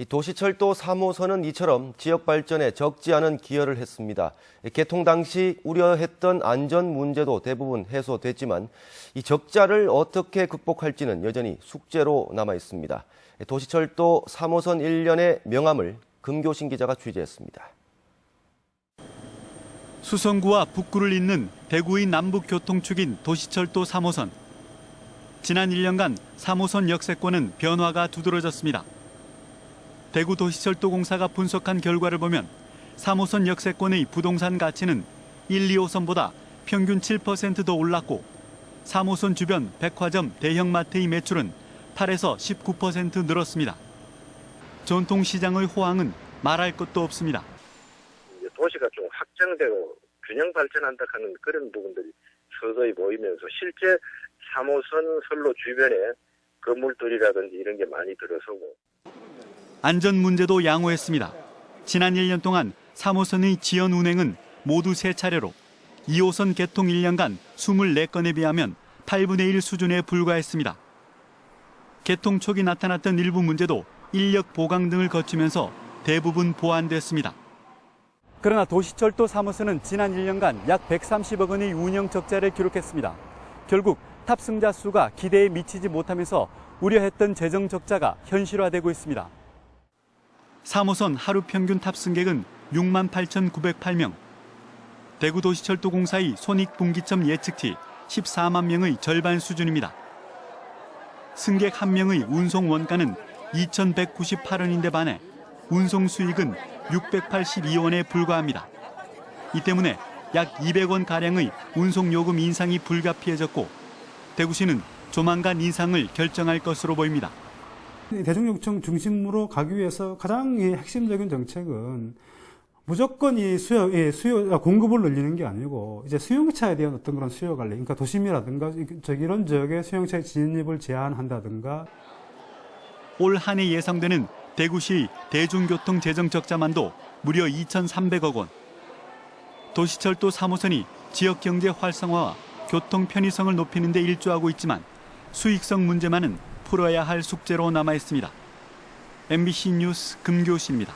이 도시철도 3호선은 이처럼 지역 발전에 적지 않은 기여를 했습니다. 개통 당시 우려했던 안전 문제도 대부분 해소됐지만 이 적자를 어떻게 극복할지는 여전히 숙제로 남아 있습니다. 도시철도 3호선 1년의 명암을 금교신 기자가 취재했습니다. 수성구와 북구를 잇는 대구의 남북 교통축인 도시철도 3호선. 지난 1년간 3호선 역세권은 변화가 두드러졌습니다. 대구 도시철도공사가 분석한 결과를 보면 3호선 역세권의 부동산 가치는 1, 2호선보다 평균 7% 더 올랐고 3호선 주변 백화점, 대형마트의 매출은 8에서 19% 늘었습니다. 전통시장의 호황은 말할 것도 없습니다. 도시가 좀 확장되고 균형 발전한다 하는 그런 부분들이 서서히 보이면서 실제 3호선 선로 주변에 건물들이라든지 이런 게 많이 들어서고. 안전 문제도 양호했습니다. 지난 1년 동안 3호선의 지연 운행은 모두 3차례로 2호선 개통 1년간 24건에 비하면 8분의 1 수준에 불과했습니다. 개통 초기 나타났던 일부 문제도 인력 보강 등을 거치면서 대부분 보완됐습니다. 그러나 도시철도 3호선은 지난 1년간 약 130억 원의 운영 적자를 기록했습니다. 결국 탑승자 수가 기대에 미치지 못하면서 우려했던 재정 적자가 현실화되고 있습니다. 3호선 하루 평균 탑승객은 68,908명. 대구도시철도공사의 손익분기점 예측치 14만 명의 절반 수준입니다. 승객 1명의 운송 원가는 2,198원인데 반해 운송 수익은 682원에 불과합니다. 이 때문에 약 200원가량의 운송요금 인상이 불가피해졌고 대구시는 조만간 인상을 결정할 것으로 보입니다. 대중교통 중심으로 가기 위해서 가장 핵심적인 정책은 무조건 공급을 늘리는 게 아니고 이제 수용차에 대한 어떤 그런 수요 관리, 그러니까 도심이라든가 이런 지역에 수용차의 진입을 제한한다든가. 올 한 해 예상되는 대구시 대중교통 재정 적자만도 무려 2,300억 원. 도시철도 3호선이 지역 경제 활성화와 교통 편의성을 높이는 데 일조하고 있지만 수익성 문제만은 풀어야 할 숙제로 남아 있습니다. MBC 뉴스 금교시입니다.